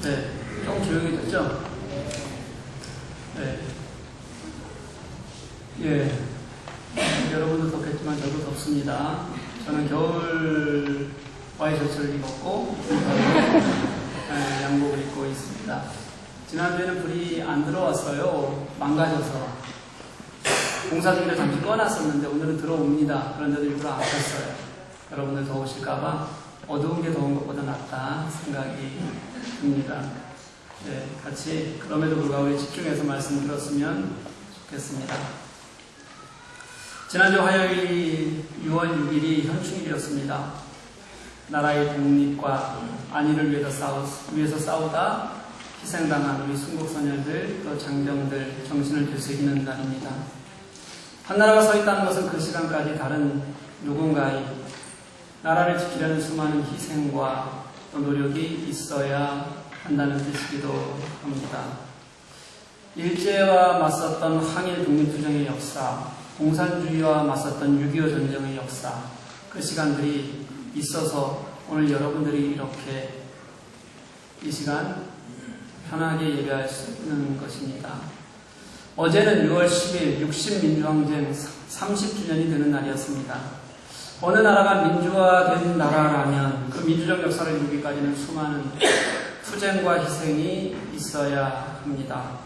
네, 좀 조용히 됐죠? 네. 예. 여러분도 덥겠지만 저도 덥습니다. 저는 겨울 와이셔츠를 입었고, 네, 양복을 입고 있습니다. 지난주에는 불이 안 들어왔어요. 망가져서. 공사 중에 잠시 꺼놨었는데 오늘은 들어옵니다. 그런데도 일부러 안 켰어요. 여러분들 더우실까봐 어두운 게 더운 것보다 낫다 생각이 듭니다. 네, 같이 그럼에도 불구하고 집중해서 말씀 들었으면 좋겠습니다. 지난주 화요일 6월 6일이 현충일이었습니다. 나라의 독립과 안위를 위해서 싸우다 희생당한 우리 순국선열들 또 장병들 정신을 되새기는 날입니다. 한나라가 서 있다는 것은 그 시간까지 다른 누군가의 나라를 지키려는 수많은 희생과 또 노력이 있어야 한다는 뜻이기도 합니다. 일제와 맞섰던 항일 독립투쟁의 역사, 공산주의와 맞섰던 6.25 전쟁의 역사, 그 시간들이 있어서 오늘 여러분들이 이렇게 이 시간 편하게 예배할 수 있는 것입니다. 어제는 6월 10일 60민주항쟁 30주년이 되는 날이었습니다. 어느 나라가 민주화된 나라라면 그 민주적 역사를 이루기까지는 수많은 투쟁과 희생이 있어야 합니다.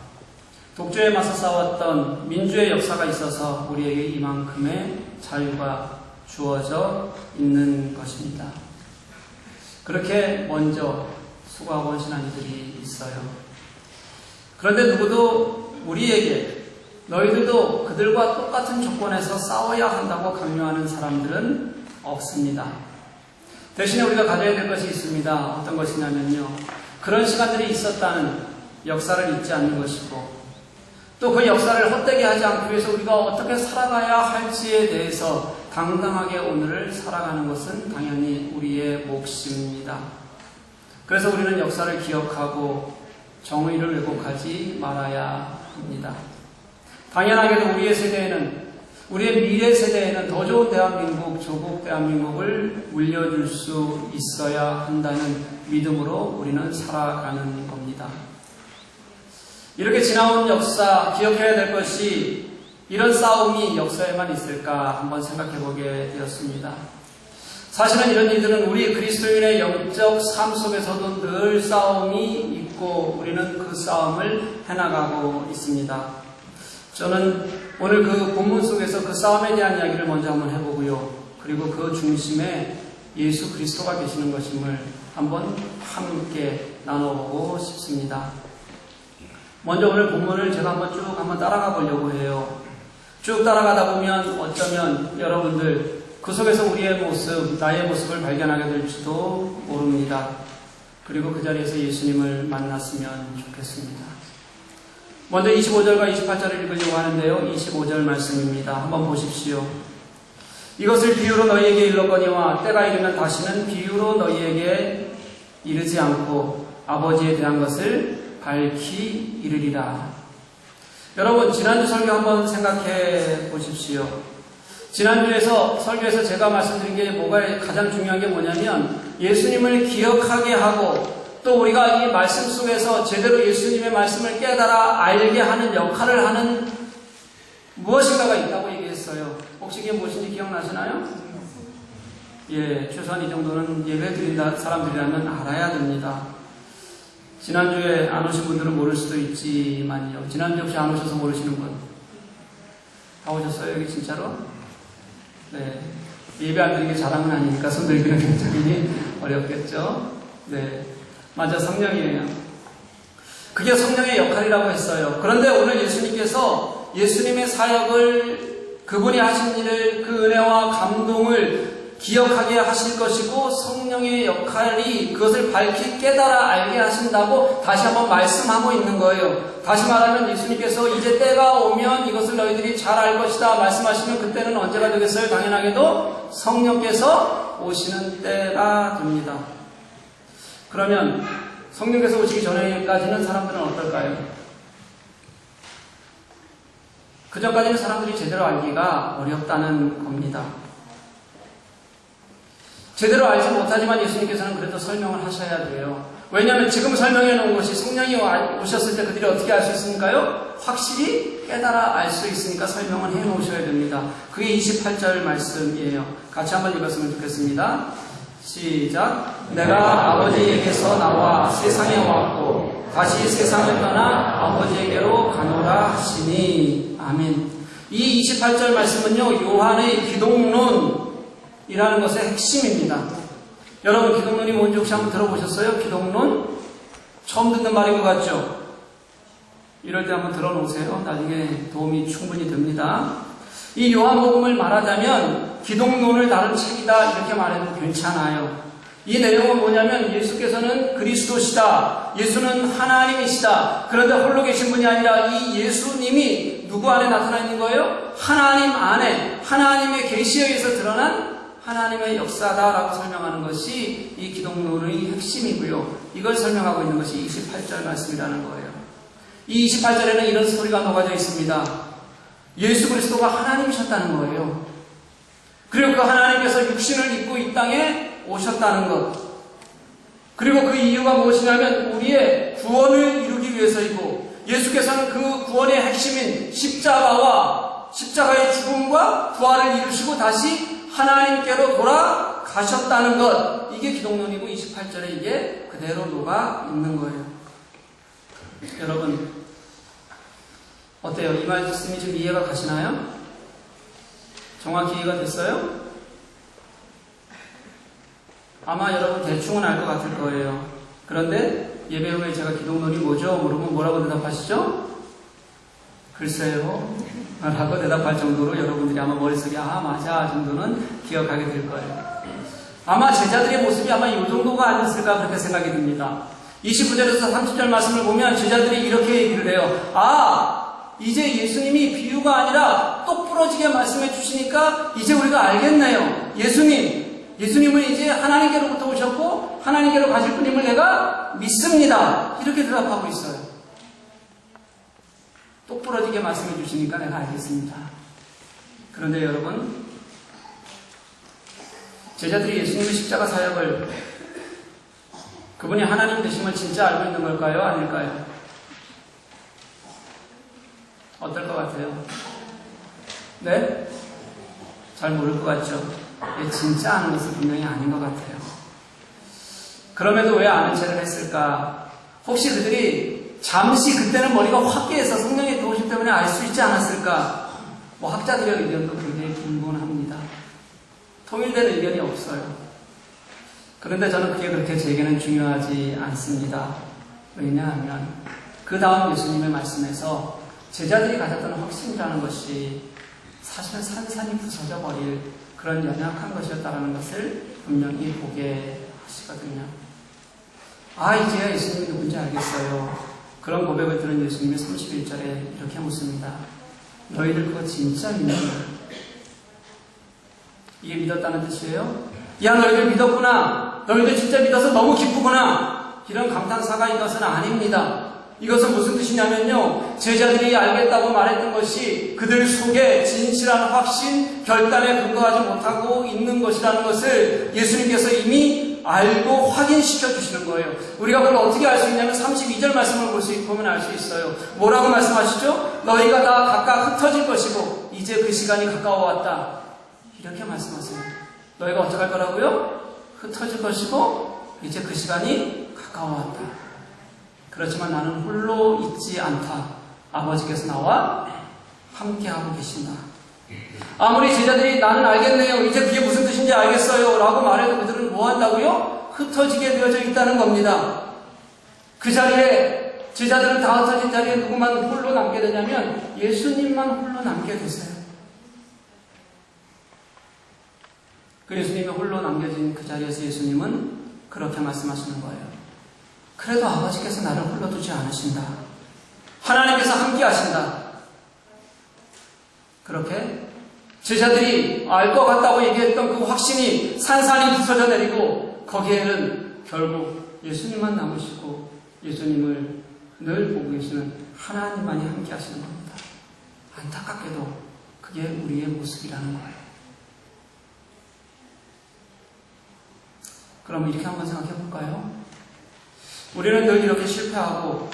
독재에 맞서 싸웠던 민주의 역사가 있어서 우리에게 이만큼의 자유가 주어져 있는 것입니다. 그렇게 먼저 수고하고 헌신한 이들이 있어요. 그런데 누구도 우리에게 너희들도 그들과 똑같은 조건에서 싸워야 한다고 강요하는 사람들은 없습니다. 대신에 우리가 가져야 될 것이 있습니다. 어떤 것이냐면요, 그런 시간들이 있었다는 역사를 잊지 않는 것이고 또 그 역사를 헛되게 하지 않기 위해서 우리가 어떻게 살아가야 할지에 대해서 당당하게 오늘을 살아가는 것은 당연히 우리의 몫입니다. 그래서 우리는 역사를 기억하고 정의를 왜곡하지 말아야 합니다. 당연하게도 우리의 미래 세대에는 더 좋은 대한민국, 조국 대한민국을 물려줄 수 있어야 한다는 믿음으로 우리는 살아가는 겁니다. 이렇게 지나온 역사, 기억해야 될 것이 이런 싸움이 역사에만 있을까 한번 생각해 보게 되었습니다. 사실은 이런 일들은 우리 그리스도인의 영적 삶 속에서도 늘 싸움이 있고 우리는 그 싸움을 해나가고 있습니다. 저는 오늘 그 본문 속에서 그 싸움에 대한 이야기를 먼저 한번 해보고요. 그리고 그 중심에 예수 그리스도가 계시는 것임을 한번 함께 나눠보고 싶습니다. 먼저 오늘 본문을 제가 한번 따라가 보려고 해요. 쭉 따라가다 보면 어쩌면 여러분들 그 속에서 우리의 모습, 나의 모습을 발견하게 될지도 모릅니다. 그리고 그 자리에서 예수님을 만났으면 좋겠습니다. 먼저 25절과 28절을 읽으려고 하는데요. 25절 말씀입니다. 한번 보십시오. 이것을 비유로 너희에게 일렀거니와 때가 이르면 다시는 비유로 너희에게 이르지 않고 아버지에 대한 것을 밝히 이르리라. 여러분, 지난주 설교 한번 생각해 보십시오. 지난주에서 설교에서 제가 말씀드린 게 가장 중요한 게 뭐냐면 예수님을 기억하게 하고 또 우리가 이 말씀 속에서 제대로 예수님의 말씀을 깨달아 알게 하는 역할을 하는 무엇인가가 있다고 얘기했어요. 혹시 이게 무엇인지 기억나시나요? 예, 최소한 이 정도는 예배 드린 사람들이라면 알아야 됩니다. 지난주에 안 오신 분들은 모를 수도 있지만요. 지난주 혹시 안 오셔서 모르시는 분? 다 오셨어요, 여기 진짜로? 네. 예배 안 드리는 게 자랑은 아니니까 손 들기는 굉장히 어렵겠죠? 네. 맞아, 성령이에요. 그게 성령의 역할이라고 했어요. 그런데 오늘 예수님께서 예수님의 사역을, 그분이 하신 일을, 그 은혜와 감동을 기억하게 하실 것이고 성령의 역할이 그것을 밝히 깨달아 알게 하신다고 다시 한번 말씀하고 있는 거예요. 다시 말하면 예수님께서 이제 때가 오면 이것을 너희들이 잘 알 것이다 말씀하시면 그때는 언제가 되겠어요? 당연하게도 성령께서 오시는 때가 됩니다. 그러면 성령께서 오시기 전에까지는 사람들은 어떨까요? 그 전까지는 사람들이 제대로 알기가 어렵다는 겁니다. 제대로 알지 못하지만 예수님께서는 그래도 설명을 하셔야 돼요. 왜냐하면 지금 설명해 놓은 것이 성령이 오셨을 때 그들이 어떻게 알 수 있으니까요? 확실히 깨달아 알 수 있으니까 설명을 해 놓으셔야 됩니다. 그게 28절 말씀이에요. 같이 한번 읽었으면 좋겠습니다. 시작. 내가 아버지에게서 나와 세상에 왔고 다시 세상을 떠나 아버지에게로 가노라 하시니. 아멘. 이 28절 말씀은요, 요한의 기독론이라는 것의 핵심입니다. 여러분, 기독론이 뭔지 혹시 한번 들어보셨어요? 기독론? 처음 듣는 말인 것 같죠? 이럴 때 한번 들어놓으세요. 나중에 도움이 충분히 됩니다. 이 요한복음을 말하자면 기독론을 다룬 책이다 이렇게 말해도 괜찮아요. 이 내용은 뭐냐면 예수께서는 그리스도시다. 예수는 하나님이시다. 그런데 홀로 계신 분이 아니라 이 예수님이 누구 안에 나타나 있는 거예요? 하나님 안에, 하나님의 계시에 의해서 드러난 하나님의 역사다라고 설명하는 것이 이 기독론의 핵심이고요. 이걸 설명하고 있는 것이 28절 말씀이라는 거예요. 이 28절에는 이런 스토리가 녹아져 있습니다. 예수 그리스도가 하나님이셨다는 거예요. 그리고 그 하나님께서 육신을 입고 이 땅에 오셨다는 것. 그리고 그 이유가 무엇이냐면 우리의 구원을 이루기 위해서이고, 예수께서는 그 구원의 핵심인 십자가의 죽음과 부활을 이루시고 다시 하나님께로 돌아가셨다는 것. 이게 기독론이고 28절에 이게 그대로 녹아 있는 거예요. 여러분, 어때요? 이 말씀이 좀 이해가 가시나요? 정확히 이해가 됐어요? 아마 여러분 대충은 알 것 같을 거예요. 그런데 예배 후에 제가 기독론이 뭐죠? 물으면 뭐라고 대답하시죠? 글쎄요 라고 대답할 정도로 여러분들이 아마 머릿속에 맞아 정도는 기억하게 될 거예요. 아마 제자들의 모습이 아마 이 정도가 아니었을까 그렇게 생각이 듭니다. 29절에서 30절 말씀을 보면 제자들이 이렇게 얘기를 해요. 이제 예수님이 비유가 아니라 똑부러지게 말씀해 주시니까 이제 우리가 알겠네요. 예수님은 이제 하나님께로부터 오셨고 하나님께로 가실 분임을 내가 믿습니다. 이렇게 대답하고 있어요. 똑부러지게 말씀해 주시니까 내가 알겠습니다. 그런데 여러분, 제자들이 예수님의 십자가 사역을, 그분이 하나님 되심을 진짜 알고 있는 걸까요? 아닐까요? 어떨 것 같아요? 네? 잘 모를 것 같죠? 진짜 아는 것은 분명히 아닌 것 같아요. 그럼에도 왜 아는 체를 했을까? 혹시 그들이 잠시 그때는 머리가 화기해서 성령의 도우심 때문에 알 수 있지 않았을까? 학자들의 의견도 굉장히 분분합니다. 통일된 의견이 없어요. 그런데 저는 그게 그렇게 제게는 중요하지 않습니다. 왜냐하면 그 다음 예수님의 말씀에서 제자들이 가졌던 확신이라는 것이 사실은 산산이 부서져 버릴 그런 연약한 것이었다는 것을 분명히 보게 하시거든요. 이제야 예수님이 누군지 알겠어요. 그런 고백을 들은 예수님이 31절에 이렇게 묻습니다. 너희들 그거 진짜 믿니? 이게 믿었다는 뜻이에요? 야, 너희들 믿었구나. 너희들 진짜 믿어서 너무 기쁘구나. 이런 감탄사가 이것은 아닙니다. 이것은 무슨 뜻이냐면요, 제자들이 알겠다고 말했던 것이 그들 속에 진실한 확신, 결단에 근거하지 못하고 있는 것이라는 것을 예수님께서 이미 알고 확인시켜 주시는 거예요. 우리가 그걸 어떻게 알 수 있냐면 32절 말씀을 보면 알 수 있어요. 뭐라고 말씀하시죠? 너희가 다 각각 흩어질 것이고 이제 그 시간이 가까워왔다. 이렇게 말씀하세요. 너희가 어떻게 할 거라고요? 흩어질 것이고 이제 그 시간이 가까워왔다. 그렇지만 나는 홀로 있지 않다. 아버지께서 나와 함께하고 계신다. 아무리 제자들이 나는 알겠네요, 이제 그게 무슨 뜻인지 알겠어요 라고 말해도 그들은 뭐 한다고요? 흩어지게 되어져 있다는 겁니다. 그 자리에, 제자들은 다 흩어진 자리에 누구만 홀로 남게 되냐면 예수님만 홀로 남게 되세요. 그 예수님이 홀로 남겨진 그 자리에서 예수님은 그렇게 말씀하시는 거예요. 그래도 아버지께서 나를 홀로 두지 않으신다. 하나님께서 함께 하신다. 그렇게 제자들이 알 것 같다고 얘기했던 그 확신이 산산이 부서져 내리고 거기에는 결국 예수님만 남으시고 예수님을 늘 보고 계시는 하나님만이 함께 하시는 겁니다. 안타깝게도 그게 우리의 모습이라는 거예요. 그럼 이렇게 한번 생각해 볼까요? 우리는 늘 이렇게 실패하고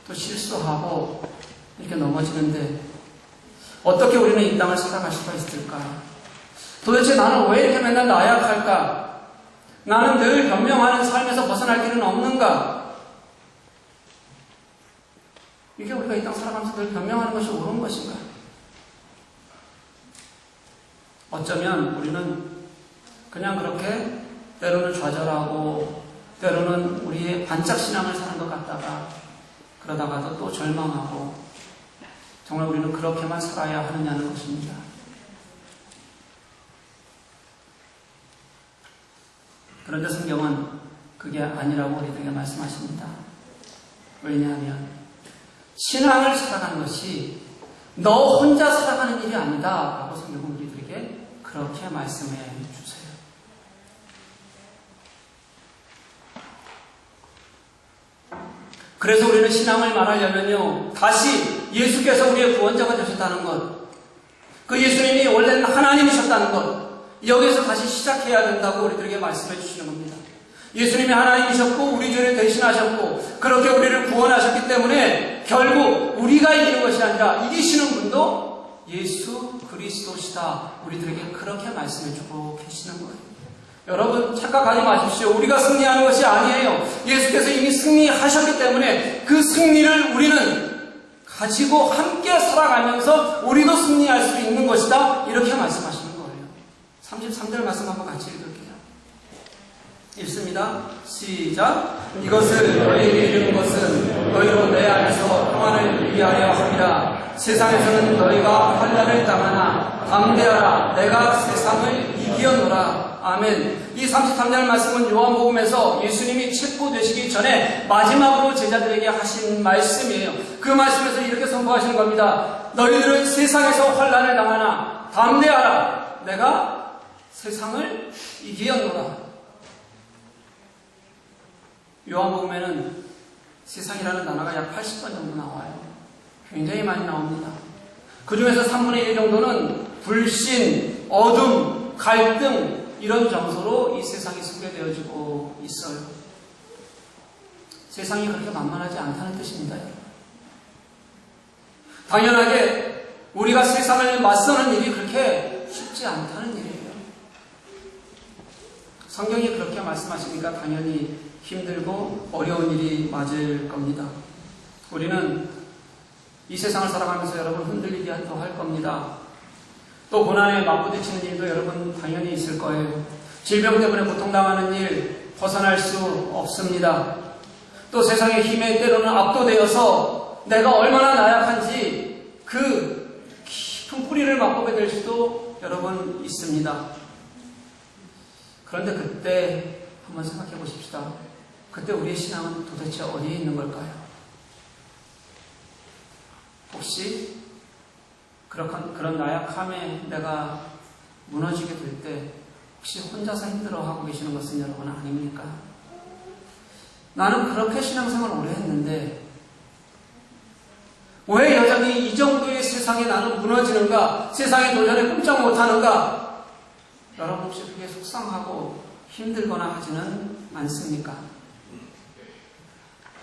또 실수하고 이렇게 넘어지는데 어떻게 우리는 이 땅을 살아갈 수가 있을까? 도대체 나는 왜 이렇게 맨날 나약할까? 나는 늘 변명하는 삶에서 벗어날 길은 없는가? 이게 우리가 이 땅 살아가면서 늘 변명하는 것이 옳은 것인가? 어쩌면 우리는 그냥 그렇게 때로는 좌절하고 때로는 우리의 반짝신앙을 사는 것 같다가 그러다가도 또 절망하고 정말 우리는 그렇게만 살아야 하느냐는 것입니다. 그런데 성경은 그게 아니라고 우리에게 말씀하십니다. 왜냐하면 신앙을 살아가는 것이 너 혼자 살아가는 일이 아니다 라고 성경은 우리들에게 그렇게 말씀해 주세요. 그래서 우리는 신앙을 말하려면요, 다시 예수께서 우리의 구원자가 되셨다는 것, 그 예수님이 원래는 하나님이셨다는 것, 여기서 다시 시작해야 된다고 우리들에게 말씀해 주시는 겁니다. 예수님이 하나님이셨고 우리 죄를 대신하셨고 그렇게 우리를 구원하셨기 때문에 결국 우리가 이기는 것이 아니라 이기시는 분도 예수 그리스도시다. 우리들에게 그렇게 말씀해 주고 계시는 거예요. 여러분 착각하지 마십시오. 우리가 승리하는 것이 아니에요. 예수께서 이미 승리하셨기 때문에 그 승리를 우리는 가지고 함께 살아가면서 우리도 승리할 수 있는 것이다. 이렇게 말씀하시는 거예요. 33절 말씀 한번 같이 읽을게요. 읽습니다. 시작. 이것을 너희에게 이르는 것은 너희로 내 안에서 평안을 위하여 함이라. 세상에서는 너희가 환난을 당하나 담대하라. 내가 세상을 이기었노라. 아멘. 이 33절 말씀은 요한복음에서 예수님이 책고되시기 전에 마지막으로 제자들에게 하신 말씀이에요. 그 말씀에서 이렇게 선포하시는 겁니다. 너희들은 세상에서 환난을 당하나 담대하라. 내가 세상을 이기었노라. 요한복음에는 세상이라는 단어가 약 80번 정도 나와요. 굉장히 많이 나옵니다. 그 중에서 3분의 1 정도는 불신, 어둠, 갈등 이런 정서로 이 세상이 소개되어지고 있어요. 세상이 그렇게 만만하지 않다는 뜻입니다. 당연하게 우리가 세상을 맞서는 일이 그렇게 쉽지 않다는 일이에요. 성경이 그렇게 말씀하시니까 당연히 힘들고 어려운 일이 맞을 겁니다. 우리는 이 세상을 살아가면서 여러분 흔들리기도 할 겁니다. 또 고난에 맞부딪히는 일도 여러분 당연히 있을 거예요. 질병 때문에 고통당하는 일 벗어날 수 없습니다. 또 세상의 힘에 때로는 압도되어서 내가 얼마나 나약한지 그 깊은 뿌리를 맛보게 될 수도 여러분 있습니다. 그런데 그때 한번 생각해 보십시다. 그때 우리의 신앙은 도대체 어디에 있는 걸까요? 혹시 그런 나약함에 내가 무너지게 될 때 혹시 혼자서 힘들어하고 계시는 것은 여러분 아닙니까? 나는 그렇게 신앙생활을 오래 했는데 왜 여전히 이 정도의 세상에 나는 무너지는가? 세상의 도전에 꼼짝 못하는가? 여러분 혹시 그게 속상하고 힘들거나 하지는 않습니까?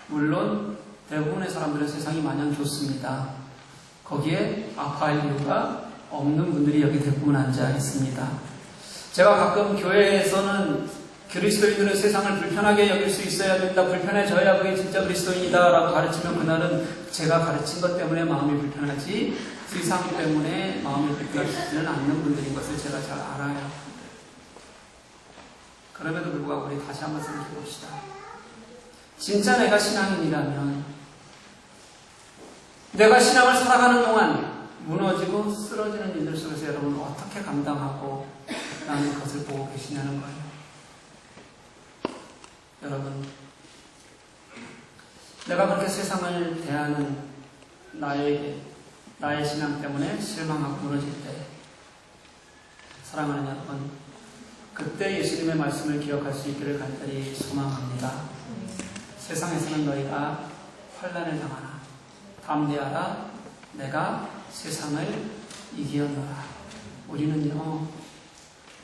물론 대부분의 사람들은 세상이 마냥 좋습니다. 거기에 아파할 이유가 없는 분들이 여기 대부분 앉아 있습니다. 제가 가끔 교회에서는 그리스도인들은 세상을 불편하게 여길 수 있어야 된다. 불편해져야 그게 진짜 그리스도인이다 라고 가르치면 그날은 제가 가르친 것 때문에 마음이 불편하지 세상 때문에 마음이 불편하지는 않는 분들인 것을 제가 잘 알아요. 그럼에도 불구하고 우리 다시 한번 생각해 봅시다. 진짜 내가 신앙인이라면 내가 신앙을 살아가는 동안 무너지고 쓰러지는 일들 속에서 여러분 어떻게 감당하고 나는 그것을 보고 계시냐는 거예요. 여러분, 내가 그렇게 세상을 대하는 나의 신앙 때문에 실망하고 무너질 때 사랑하는 여러분, 그때 예수님의 말씀을 기억할 수 있기를 간절히 소망합니다. 세상에서는 너희가 환난을 당하나 담대하라. 내가 세상을 이기었노라. 우리는요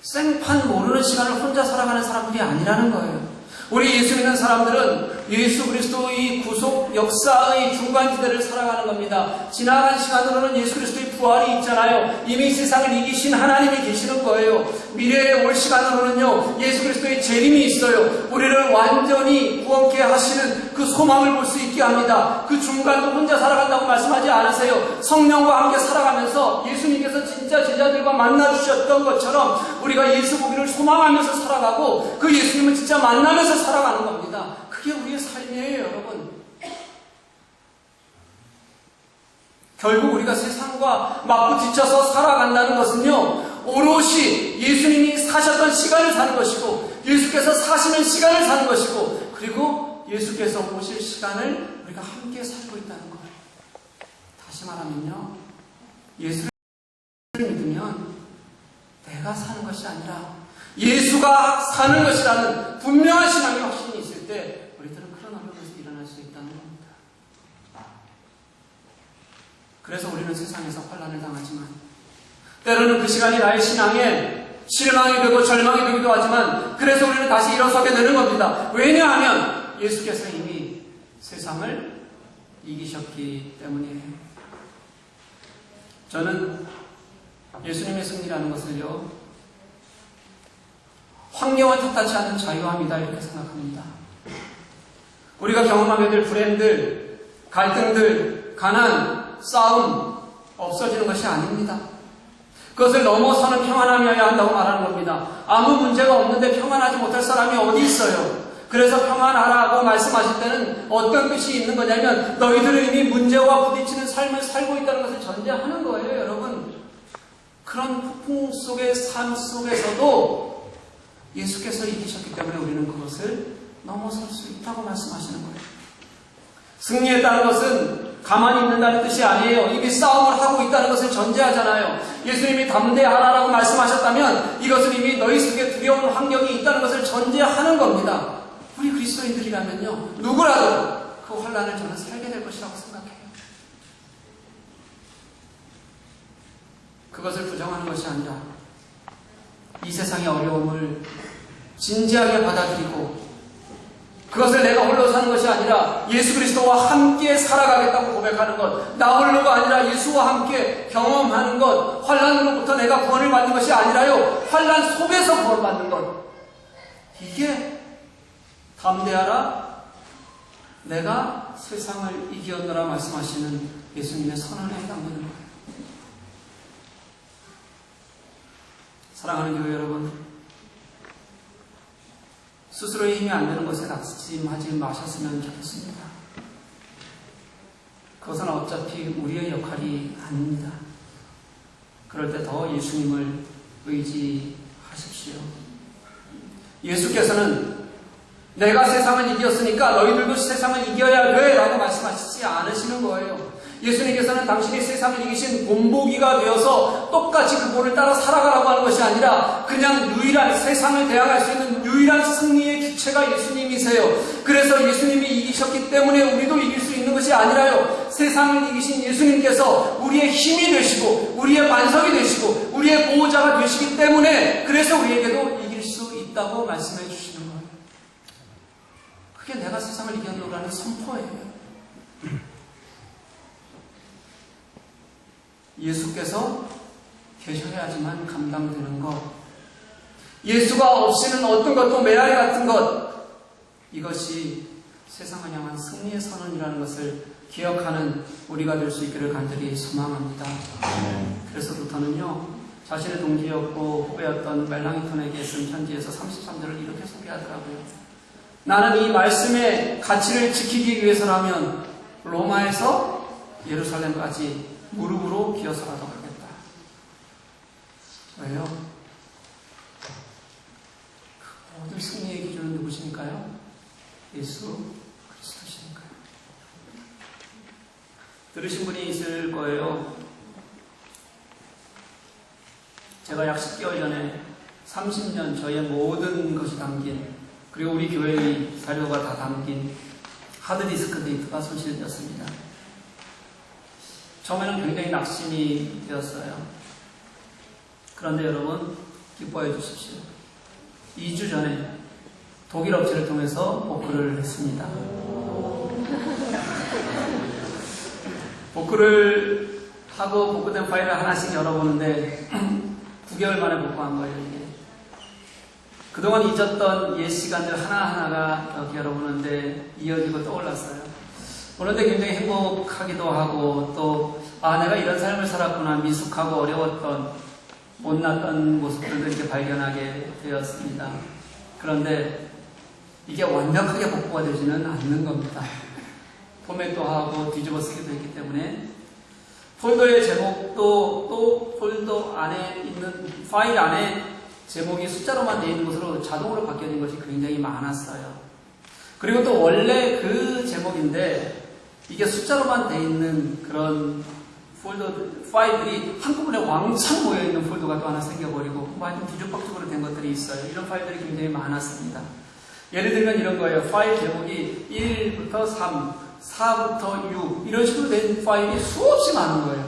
생판 모르는 시간을 혼자 살아가는 사람들이 아니라는 거예요. 우리 예수 믿는 사람들은 예수 그리스도의 구속 역사의 중간지대를 살아가는 겁니다. 지나간 시간으로는 예수 그리스도의 부활이 있잖아요. 이미 세상을 이기신 하나님이 계시는 거예요. 미래에 올 시간으로는요, 예수 그리스도의 재림이 있어요. 우리를 완전히 구원케 하시는 그 소망을 볼 수 있게 합니다. 그 중간도 혼자 살아간다고 말씀하지 않으세요. 성령과 함께 살아가면서 예수님께서 진짜 제자들과 만나주셨던 것처럼 우리가 예수 보기를 소망하면서 살아가고 그 예수님을 진짜 만나면서 살아가는 겁니다. 그게 우리의 삶이에요, 여러분. 결국 우리가 세상과 맞부딪혀서 살아간다는 것은요, 오롯이 예수님이 사셨던 시간을 사는 것이고, 예수께서 사시는 시간을 사는 것이고, 그리고 예수께서 오실 시간을 우리가 함께 살고 있다는 거예요. 다시 말하면요, 예수를 믿으면 내가 사는 것이 아니라 예수가 사는 것이라는 분명한 신앙의 확신이 있을 때 우리들은 그런 어려움에서 일어날 수 있다는 겁니다. 그래서 우리는 세상에서 환난을 당하지만 때로는 그 시간이 나의 신앙에 실망이 되고 절망이 되기도 하지만 그래서 우리는 다시 일어서게 되는 겁니다. 왜냐하면 예수께서 이미 세상을 이기셨기 때문이에요. 저는 예수님의 승리라는 것을요, 환경을 탓하지 않는 자유함이다 이렇게 생각합니다. 우리가 경험하게 될 불행들, 갈등들, 가난, 싸움 없어지는 것이 아닙니다. 그것을 넘어서는 평안함이어야 한다고 말하는 겁니다. 아무 문제가 없는데 평안하지 못할 사람이 어디 있어요? 그래서 평안하라고 말씀하실 때는 어떤 뜻이 있는 거냐면 너희들은 이미 문제와 부딪히는 삶을 살고 있다는 것을 전제하는 거예요, 여러분. 그런 폭풍 속의 삶 속에서도 예수께서 이기셨기 때문에 우리는 그것을 넘어설 수 있다고 말씀하시는 거예요. 승리했다는 것은 가만히 있는다는 뜻이 아니에요. 이미 싸움을 하고 있다는 것을 전제하잖아요. 예수님이 담대하라라고 말씀하셨다면 이것은 이미 너희 속에 두려운 환경이 있다는 것을 전제하는 겁니다. 우리 그리스도인들이라면요, 누구라도 그 환난을 저는 살게 될 것이라고 생각해요. 그것을 부정하는 것이 아니라 이 세상의 어려움을 진지하게 받아들이고 그것을 내가 홀로 사는 것이 아니라 예수 그리스도와 함께 살아가겠다고 고백하는 것, 나 홀로가 아니라 예수와 함께 경험하는 것, 환난으로부터 내가 구원을 받는 것이 아니라요, 환난 속에서 구원받는 것, 이게 담대하라 내가 세상을 이기었노라 말씀하시는 예수님의 선언에 해당되는 거예요. 사랑하는 교회 여러분, 스스로의 힘이 안 되는 것에 낙심하지 마셨으면 좋겠습니다. 그것은 어차피 우리의 역할이 아닙니다. 그럴 때 더 예수님을 의지하십시오. 예수께서는 내가 세상을 이겼으니까 너희들도 세상을 이겨야 돼 라고 말씀하시지 않으시는 거예요. 예수님께서는 당신이 세상을 이기신 본보기가 되어서 똑같이 그 본을 따라 살아가라고 하는 것이 아니라 그냥 유일한 세상을 대항할 수 있는 유일한 승리의 주체가 예수님이세요. 그래서 예수님이 이기셨기 때문에 우리도 이길 수 있는 것이 아니라요, 세상을 이기신 예수님께서 우리의 힘이 되시고 우리의 반석이 되시고 우리의 보호자가 되시기 때문에 그래서 우리에게도 이길 수 있다고 말씀해 주시는 거예요. 그게 내가 세상을 이겼노라는 선포예요. 예수께서 계셔야지만 감당되는 것, 예수가 없이는 어떤 것도 메아리 같은 것, 이것이 세상을 향한 승리의 선언이라는 것을 기억하는 우리가 될 수 있기를 간절히 소망합니다. 그래서 루터는요, 자신의 동기였고 후배였던 멜랑이톤에게 쓴 편지에서 33절을 이렇게 소개하더라고요. 나는 이 말씀의 가치를 지키기 위해서라면 로마에서 예루살렘까지 무릎으로 기어서라도 하겠다. 왜요? 그 모든 승리의 기준은 누구시니까요? 예수 그리스도시니까요. 들으신 분이 있을 거예요. 제가 약 10개월 전에 30년 저의 모든 것이 담긴, 그리고 우리 교회의 자료가 다 담긴 하드디스크 데이터가 손실되었습니다. 처음에는 굉장히 낙심이 되었어요. 그런데 여러분, 기뻐해 주십시오. 2주 전에 독일 업체를 통해서 복구를 했습니다. 복구를 하고 복구된 파일을 하나씩 열어보는데 9개월 만에 복구한 거예요, 이게. 그동안 잊었던 옛 시간들 하나하나가 이렇게 열어보는데 이어지고 떠올랐어요. 그런데 굉장히 행복하기도 하고 또 내가 이런 삶을 살았구나, 미숙하고 어려웠던 못났던 모습들도 이렇게 발견하게 되었습니다. 그런데 이게 완벽하게 복구가 되지는 않는 겁니다. 포맷도 하고 뒤집어 쓰기도 했기 때문에 폴더의 제목도 또 폴더 안에 있는 파일 안에 제목이 숫자로만 되어 있는 것으로 자동으로 바뀌어진 것이 굉장히 많았어요. 그리고 또 원래 그 제목인데 이게 숫자로만 되어 있는 그런 파일들이 한꺼번에 왕창 모여있는 폴더가 또 하나 생겨버리고 하여튼 뒤죽박죽으로 된 것들이 있어요. 이런 파일들이 굉장히 많았습니다. 예를 들면 이런 거예요. 파일 제목이 1부터 3, 4부터 6 이런 식으로 된 파일이 수없이 많은 거예요.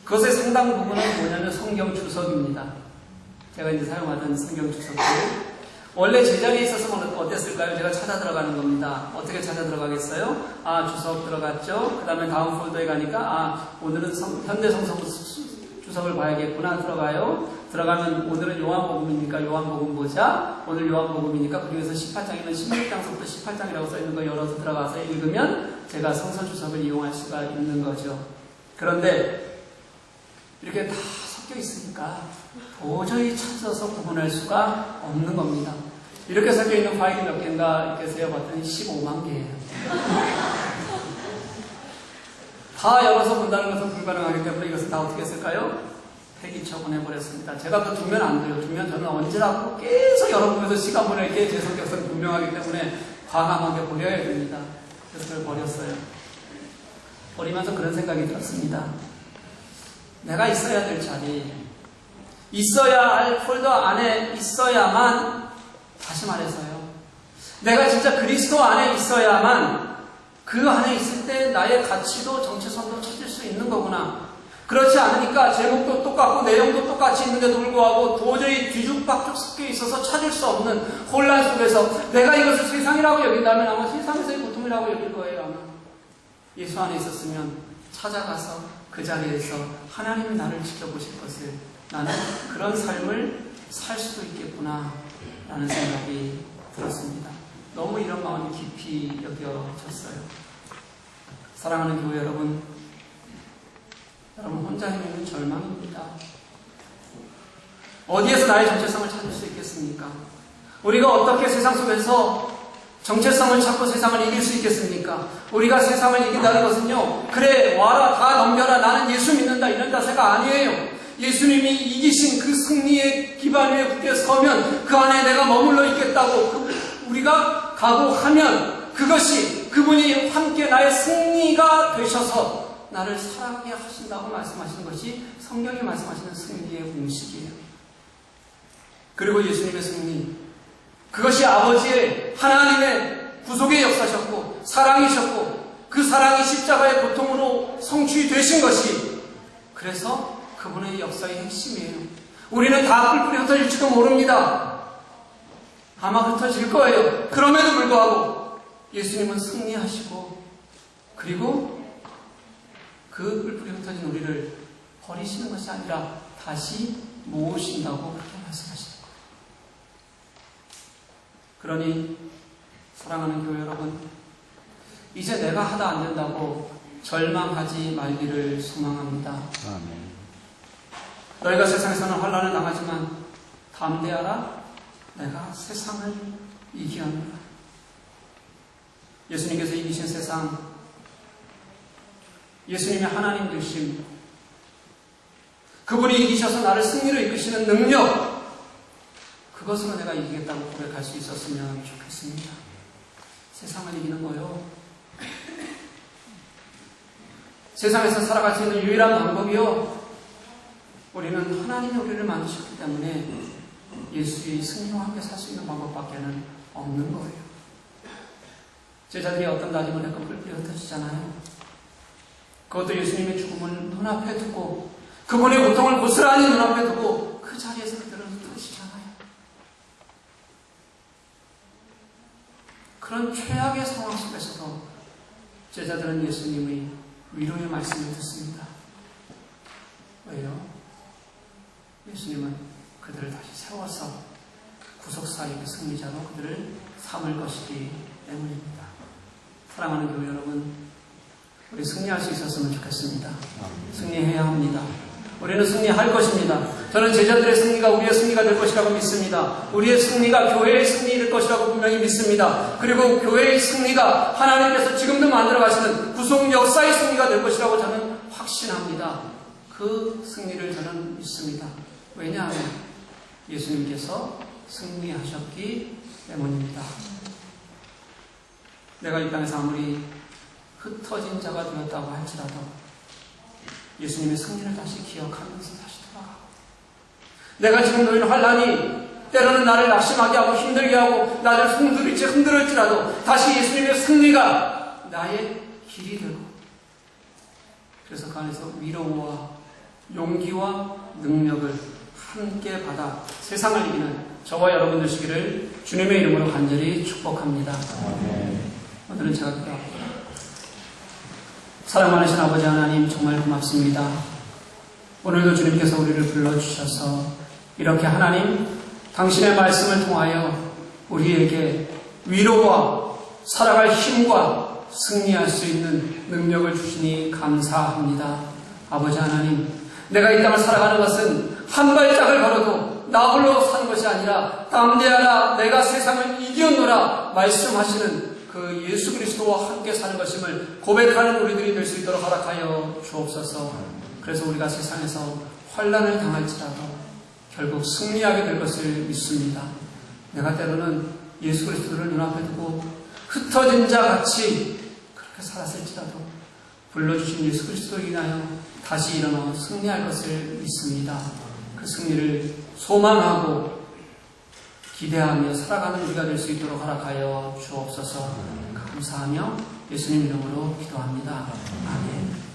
그것의 상당 부분은 뭐냐면 성경 주석입니다. 제가 이제 사용하던 성경 주석들. 원래 제자리에 있었으면 어땠을까요? 제가 찾아 들어가는 겁니다. 어떻게 찾아 들어가겠어요? 주석 들어갔죠? 그 다음에 다음 폴더에 가니까 오늘은 현대성서 주석을 봐야겠구나. 들어가면 오늘은 요한복음이니까 요한복음 보자. 오늘 요한복음이니까 그 중에서 18장이면 16장부터 18장이라고 써있는 거 열어서 들어가서 읽으면 제가 성서 주석을 이용할 수가 있는 거죠. 그런데 이렇게 다 섞여 있으니까 도저히 찾아서 구분할 수가 없는 겁니다. 이렇게 섞여 있는 파일이 몇 개인가 이렇게 세어봤더니 15만 개예요. 다 열어서 본다는 것은 불가능하기 때문에 이것을 다 어떻게 했을까요? 폐기 처분해버렸습니다. 제가 그 두면 안 돼요. 두면 저는 언제라도 계속 열어보면서 시간 보낼 게 제 성격은 분명하기 때문에 과감하게 버려야 됩니다. 그래서 그걸 버렸어요. 버리면서 그런 생각이 들었습니다. 내가 있어야 될 자리, 있어야 할 폴더 안에 있어야만, 다시 말해서요, 내가 진짜 그리스도 안에 있어야만 그 안에 있을 때 나의 가치도 정체성도 찾을 수 있는 거구나. 그렇지 않으니까 제목도 똑같고 내용도 똑같이 있는데도 불구하고 도저히 뒤죽박죽 섞여 있어서 찾을 수 없는 혼란 속에서 내가 이것을 세상이라고 여긴다면 아마 세상에서의 고통이라고 여길 거예요. 아마 예수 안에 있었으면 찾아가서 그 자리에서 하나님이 나를 지켜보실 것을, 나는 그런 삶을 살 수도 있겠구나 라는 생각이 들었습니다. 너무 이런 마음이 깊이 여겨졌어요. 사랑하는 교회 여러분, 여러분 혼자 있는 절망입니다. 어디에서 나의 정체성을 찾을 수 있겠습니까? 우리가 어떻게 세상 속에서 정체성을 찾고 세상을 이길 수 있겠습니까? 우리가 세상을 이긴다는 것은요, 그래 와라 다 넘겨라 나는 예수 믿는다 이런 자세가 아니에요. 예수님이 이기신 그 승리의 기반 위에 굳게 서면 그 안에 내가 머물러 있겠다고 우리가 각오하면 그것이 그분이 함께 나의 승리가 되셔서 나를 살아가게 하신다고 말씀하시는 것이 성경이 말씀하시는 승리의 공식이에요. 그리고 예수님의 승리, 그것이 아버지의 하나님의 구속의 역사셨고 사랑이셨고 그 사랑이 십자가의 고통으로 성취되신 것이, 그래서 그분의 역사의 핵심이에요. 우리는 다 뿔뿔이 흩어질지도 모릅니다. 아마 흩어질 거예요. 그럼에도 불구하고 예수님은 승리하시고 그리고 그 뿔뿔이 흩어진 우리를 버리시는 것이 아니라 다시 모으신다고 그렇게 말씀하시는 거예요. 그러니 사랑하는 교회 여러분, 이제 내가 하다 안 된다고 절망하지 말기를 소망합니다. 아멘. 너희가 세상에서는 환난을 당하지만 담대하라, 내가 세상을 이기었노라. 예수님께서 이기신 세상, 예수님의 하나님 되심, 그분이 이기셔서 나를 승리로 이끄시는 능력, 그것으로 내가 이기겠다고 고백할 수 있었으면 좋겠습니다. 세상을 이기는 거요, 세상에서 살아갈 수 있는 유일한 방법이요, 우리는 하나님이 우리를 만드셨기 때문에 예수의 승리와 함께 살 수 있는 방법밖에는 없는 거예요. 제자들이 어떤 다짐을 했고 뿔뿔이 흩어지잖아요. 그것도 예수님의 죽음을 눈앞에 두고 그분의 고통을 고스란히 눈앞에 두고 그 자리에서 그들은 흩어지잖아요. 그런 최악의 상황 속에서도 제자들은 예수님의 위로의 말씀을 듣습니다. 왜요? 예수님은 그들을 다시 세워서 구속사역의 승리자로 그들을 삼을 것이기 때문입니다. 사랑하는 교회 여러분, 우리 승리할 수 있었으면 좋겠습니다. 승리해야 합니다. 우리는 승리할 것입니다. 저는 제자들의 승리가 우리의 승리가 될 것이라고 믿습니다. 우리의 승리가 교회의 승리일 것이라고 분명히 믿습니다. 그리고 교회의 승리가 하나님께서 지금도 만들어 가시는 구속 역사의 승리가 될 것이라고 저는 확신합니다. 그 승리를 저는 믿습니다. 왜냐하면 예수님께서 승리하셨기 때문입니다. 내가 이 땅에서 아무리 흩어진 자가 되었다고 할지라도 예수님의 승리를 다시 기억하면서 다시 돌아가고, 내가 지금 놓인 환란이 때로는 나를 낙심하게 하고 힘들게 하고 나를 흔들을지라도 다시 예수님의 승리가 나의 길이 되고, 그래서 그 안에서 위로와 용기와 능력을 함께 받아 세상을 이기는 저와 여러분 되시기를 주님의 이름으로 간절히 축복합니다. 오늘은 제가 기도합니다. 사랑 많으신 아버지 하나님, 정말 고맙습니다. 오늘도 주님께서 우리를 불러주셔서 이렇게 하나님 당신의 말씀을 통하여 우리에게 위로와 살아갈 힘과 승리할 수 있는 능력을 주시니 감사합니다. 아버지 하나님, 내가 이 땅을 살아가는 것은 한 발짝을 걸어도 나 홀로 사는 것이 아니라 담대하라 내가 세상을 이겼노라 말씀하시는 그 예수 그리스도와 함께 사는 것임을 고백하는 우리들이 될 수 있도록 허락하여 주옵소서. 그래서 우리가 세상에서 환난을 당할지라도 결국 승리하게 될 것을 믿습니다. 내가 때로는 예수 그리스도를 눈앞에 두고 흩어진 자 같이 그렇게 살았을지라도 불러주신 예수 그리스도로 인하여 다시 일어나 승리할 것을 믿습니다. 그 승리를 소망하고 기대하며 살아가는 우리가 될 수 있도록 허락하여 주옵소서. 감사하며 예수님 이름으로 기도합니다. 아멘.